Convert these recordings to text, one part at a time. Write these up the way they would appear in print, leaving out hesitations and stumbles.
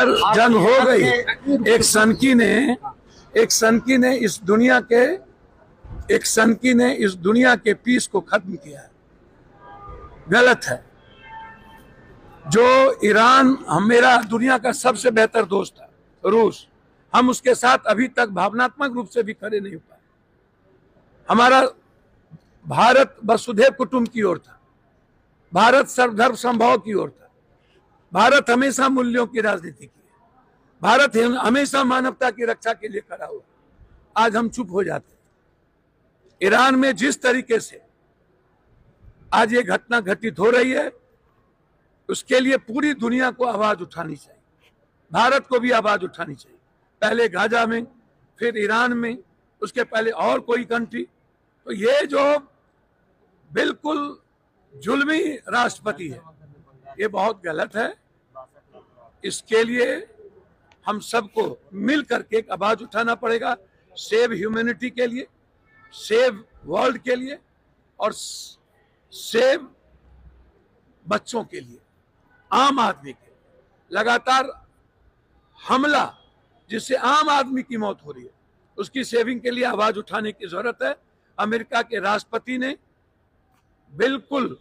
जंग हो गई, एक सनकी ने इस दुनिया के पीस को खत्म किया है। गलत है। जो ईरान मेरा दुनिया का सबसे बेहतर दोस्त है, रूस, हम उसके साथ अभी तक भावनात्मक रूप से भी खड़े नहीं हो पाए। हमारा भारत वसुधैव कुटुंब की ओर था, भारत सर्वधर्म समभाव की ओर था, भारत हमेशा मूल्यों की राजनीति की है, भारत हमेशा मानवता की रक्षा के लिए खड़ा हुआ। आज हम चुप हो जाते हैं। ईरान में जिस तरीके से आज ये घटना घटित हो रही है, उसके लिए पूरी दुनिया को आवाज उठानी चाहिए, भारत को भी आवाज उठानी चाहिए। पहले गाजा में, फिर ईरान में, उसके पहले और कोई कंट्री। तो ये जो बिल्कुल जुल्मी राष्ट्रपति है, ये बहुत गलत है। इसके लिए हम सबको मिल करके एक आवाज उठाना पड़ेगा, सेव ह्यूमैनिटी के लिए, सेव वर्ल्ड के लिए और सेव बच्चों के लिए, आम आदमी के लिए। लगातार हमला जिससे आम आदमी की मौत हो रही है, उसकी सेविंग के लिए आवाज उठाने की जरूरत है। अमेरिका के राष्ट्रपति ने बिल्कुल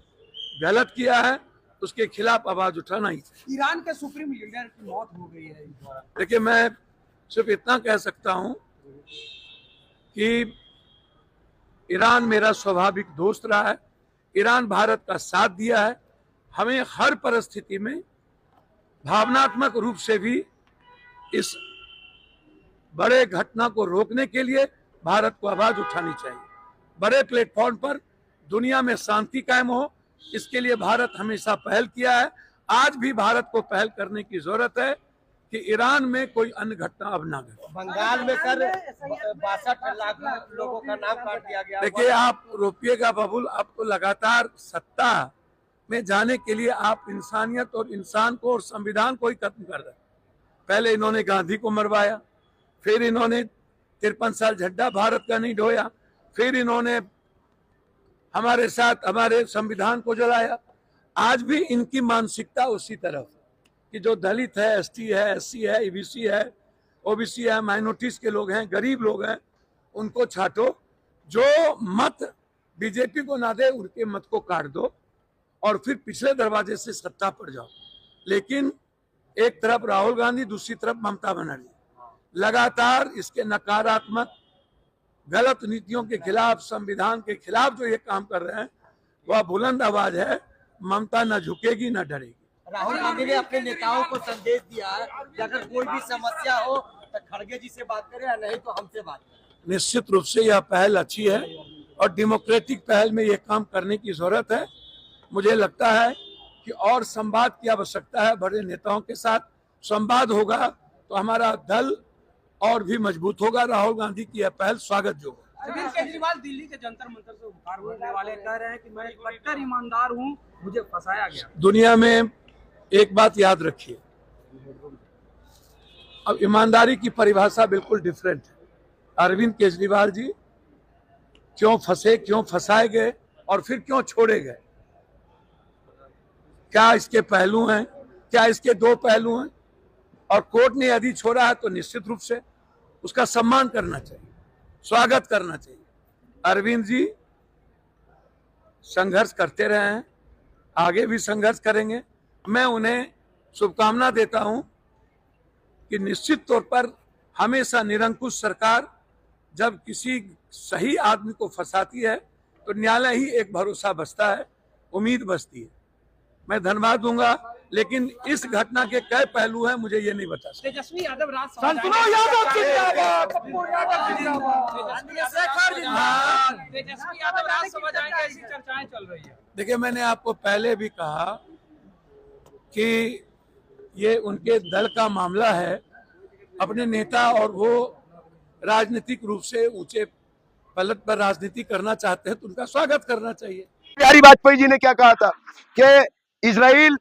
गलत किया है, उसके खिलाफ आवाज उठाना ही चाहिए। ईरान के सुप्रीम लीडर की मौत हो गई है। देखिए, मैं सिर्फ इतना कह सकता हूं कि ईरान मेरा स्वाभाविक दोस्त रहा है, ईरान भारत का साथ दिया है। हमें हर परिस्थिति में भावनात्मक रूप से भी इस बड़े घटना को रोकने के लिए भारत को आवाज उठानी चाहिए। बड़े प्लेटफॉर्म पर दुनिया में शांति कायम हो, इसके लिए भारत हमेशा पहल किया है। आज भी भारत को पहल करने की जरूरत है कि ईरान में कोई अन्य घटना अब ना घटे। बंगाल में कर 62 लाख लोगों का नाम काट दिया गया। देखिए, आप रोपिएगा बबुल, आपको लगातार सत्ता में जाने के लिए आप इंसानियत और इंसान को और संविधान को ही खत्म कर रहे। पहले इन्होंने गांधी को मरवाया, फिर इन्होंने 53 साल झंडा भारत का नहीं ढोया, फिर इन्होंने हमारे साथ हमारे संविधान को जलाया। आज भी इनकी मानसिकता उसी तरफ कि जो दलित है, एसटी है, एससी है, ईबीसी है, ओबीसी है, माइनॉरिटीज के लोग हैं, गरीब लोग हैं, उनको छांटो। जो मत बीजेपी को ना दे, उनके मत को काट दो और फिर पिछले दरवाजे से सत्ता पर जाओ। लेकिन एक तरफ राहुल गांधी, दूसरी तरफ ममता बनर्जी लगातार इसके नकारात्मक गलत नीतियों के खिलाफ, संविधान के खिलाफ जो ये काम कर रहे हैं, वह बुलंद आवाज है। ममता न झुकेगी न डरेगी। राहुल गांधी ने अपने नेताओं को संदेश दिया है कि अगर कोई भी समस्या हो तो खड़गे जी से बात करें, या नहीं तो हमसे बात करें। निश्चित रूप से यह पहल अच्छी है और डेमोक्रेटिक पहल में यह काम करने की जरूरत है। मुझे लगता है कि और संवाद की आवश्यकता है। बड़े नेताओं के साथ संवाद होगा तो हमारा दल और भी मजबूत होगा। राहुल गांधी की यह पहल स्वागत योग्य है। अरविंद केजरीवाल दिल्ली के जंतर मंतर से उपहार भरने वाले कह रहे हैं कि मैं कट्टर ईमानदार हूं, मुझे फंसाया गया। दुनिया में एक बात याद रखिए, अब ईमानदारी की परिभाषा बिल्कुल डिफरेंट है। अरविंद केजरीवाल जी क्यों फंसे, क्यों फंसाए गए और फिर क्यों छोड़े गए? क्या इसके पहलू हैं? क्या इसके दो पहलू हैं? और कोर्ट ने यदि छोड़ा है तो निश्चित रूप से उसका सम्मान करना चाहिए, स्वागत करना चाहिए। अरविंद जी संघर्ष करते रहे हैं, आगे भी संघर्ष करेंगे। मैं उन्हें शुभकामना देता हूं कि निश्चित तौर पर हमेशा निरंकुश सरकार जब किसी सही आदमी को फंसाती है तो न्यायालय ही एक भरोसा बचता है, उम्मीद बचती है। मैं धन्यवाद दूंगा, लेकिन इस घटना के कई पहलू हैं, मुझे ये नहीं बता सकता। तेजस्वी यादव राज सभा जाएंगे, ऐसी चर्चाएं चल रही है। देखिए, मैंने आपको पहले भी कहा कि ये उनके दल का मामला है। अपने नेता और वो राजनीतिक रूप से ऊंचे पलट पर राजनीति करना चाहते हैं तो उनका स्वागत करना चाहिए। बिहारी वाजपेयी जी ने क्या कहा था कि इजराइल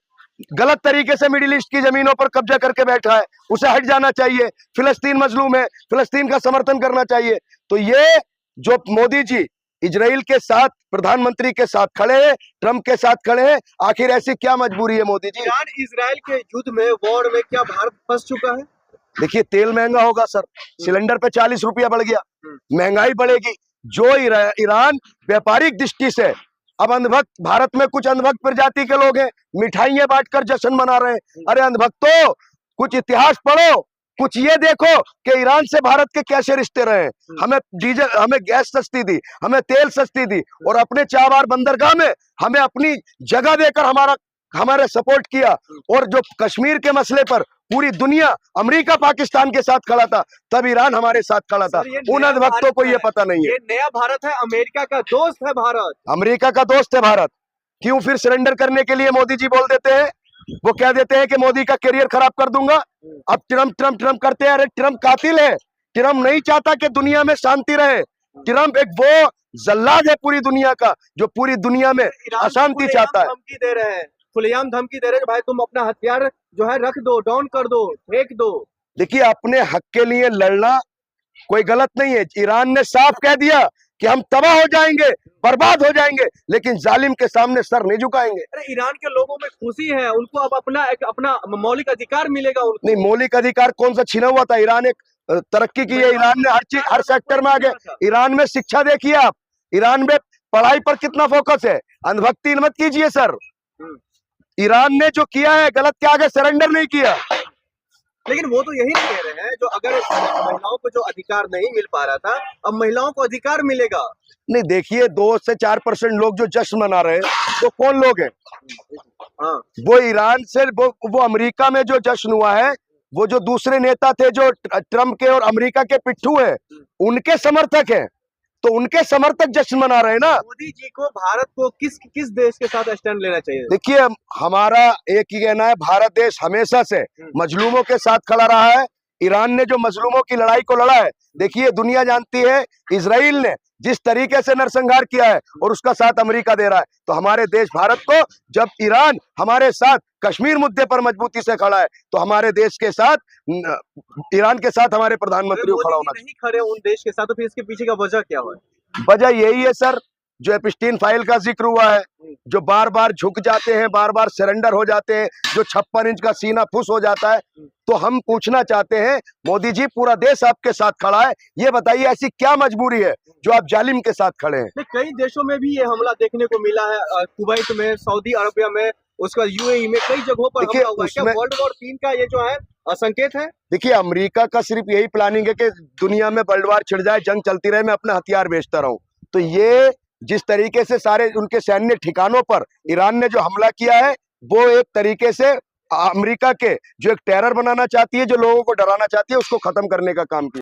गलत तरीके से मिडिल ईस्ट की जमीनों पर कब्जा करके बैठा है, उसे हट जाना चाहिए, फिलिस्तीन मजलूम है, फिलिस्तीन का समर्थन करना चाहिए। तो ये जो मोदी जी इजराइल के साथ, प्रधानमंत्री के साथ खड़े हैं, ट्रंप के साथ खड़े हैं। आखिर ऐसी क्या मजबूरी है मोदी जी? ईरान इजराइल के युद्ध में, वॉर में क्या भारत फंस चुका है? देखिए, तेल महंगा होगा सर, सिलेंडर पे 40 रुपया बढ़ गया, महंगाई बढ़ेगी। जो ईरान व्यापारिक दृष्टि से, अब अंधभक्त, भारत में कुछ अंधभक्त प्रजाति के लोग हैं, मिठाइयां बांटकर जश्न मना रहे हैं। अरे अंधभक्तों, कुछ इतिहास पढ़ो, कुछ ये देखो कि ईरान से भारत के कैसे रिश्ते रहे। हमें डीजल, हमें गैस सस्ती दी, हमें तेल सस्ती दी, और अपने चाबार बंदरगाह में हमें अपनी जगह देकर हमारे सपोर्ट किया। और जो कश्मीर के मसले पर पूरी दुनिया, अमेरिका पाकिस्तान के साथ खड़ा था, तब ईरान हमारे साथ खड़ा था। उन अंधभक्तों को ये पता नहीं है। ये नया भारत है, अमेरिका का दोस्त है भारत। अमेरिका का दोस्त है भारत। क्यों फिर सरेंडर करने के लिए मोदी जी बोल देते हैं? वो कह देते हैं कि मोदी का करियर खराब कर दूंगा। अब ट्रम्प करते हैं। अरे ट्रम्प कातिल है। ट्रम्प नहीं चाहता कि दुनिया में शांति रहे। ट्रम्प एक वो जल्लाद है पूरी दुनिया का, जो पूरी दुनिया में अशांति चाहता है। धमकी दे रहे हैं, खुलेआम धमकी दे रहे हैं, भाई तुम अपना हथियार जो है रख दो, डाउन कर दो, फेंक दो। देखिए, अपने हक के लिए लड़ना कोई गलत नहीं है। ईरान ने साफ कह दिया कि हम तबाह हो जाएंगे, बर्बाद हो जाएंगे, लेकिन जालिम के सामने सर नहीं झुकाएंगे। अरे ईरान के लोगों में खुशी है, उनको अब अपना मौलिक अधिकार मिलेगा उनको। नहीं, मौलिक अधिकार कौन सा छीना हुआ था? ईरान एक तरक्की की है। ईरान ने हर चीज, हर सेक्टर में आगे। ईरान में शिक्षा देखिए आप, ईरान में पढ़ाई पर कितना फोकस है। अंधभक्ति मत कीजिए सर। ईरान ने जो किया है गलत के आगे सरेंडर नहीं किया। लेकिन वो तो यही कह रहे हैं, जो अगर महिलाओं को जो अधिकार नहीं मिल पा रहा था, अब महिलाओं को अधिकार मिलेगा। नहीं, देखिए 2 से 4% लोग जो जश्न मना रहे हैं, तो कौन लोग हैं? हाँ, वो ईरान से, वो अमेरिका में जो जश्न हुआ है, वो जो दूसरे नेता थे जो ट्रम्प के और अमेरिका के पिट्ठू हैं, उनके समर्थक हैं। तो उनके समर्थक जश्न मना रहे हैं ना। मोदी जी को, भारत को किस देश के साथ स्टैंड लेना चाहिए? देखिए, हमारा एक ही कहना है, भारत देश हमेशा से मजलूमों के साथ खड़ा रहा है। ईरान ने जो मजलूमों की लड़ाई को लड़ा है, देखिए दुनिया जानती है, इजराइल ने जिस तरीके से नरसंहार किया है, और उसका साथ अमेरिका दे रहा है। तो हमारे देश भारत को, जब ईरान हमारे साथ कश्मीर मुद्दे पर मजबूती से खड़ा है, तो हमारे देश के साथ, ईरान के साथ हमारे प्रधानमंत्री को खड़ा होना चाहिए। नहीं खड़े उन देश के साथ, तो फिर इसके पीछे का वजह क्या है? वजह यही है सर, जो एप्स्टीन फाइल का जिक्र हुआ है, जो बार बार झुक जाते हैं, बार बार सरेंडर हो जाते हैं, जो 56 इंच का सीना फुस हो जाता है। तो हम पूछना चाहते हैं, मोदी जी, पूरा देश आपके साथ खड़ा है, ये बताइए ऐसी क्या मजबूरी है जो आप जालिम के साथ खड़े हैं? कई देशों में भी ये हमला देखने को मिला है, कुवैत में, सऊदी अरबिया में, उसका यूएई में, कई जगहों पर हमला हुआ है। क्या वर्ल्ड वॉर 3 का ये जो है संकेत है? देखिए, अमेरिका का सिर्फ यही प्लानिंग है कि दुनिया में वर्ल्ड वार छिड़ जाए, जंग चलती रहे, मैं अपना हथियार बेचता रहूं। तो ये जिस तरीके से सारे उनके सैन्य ठिकानों पर ईरान ने जो हमला किया है, वो एक तरीके से अमेरिका के जो एक टेरर बनाना चाहती है, जो लोगों को डराना चाहती है, उसको खत्म करने का काम किया।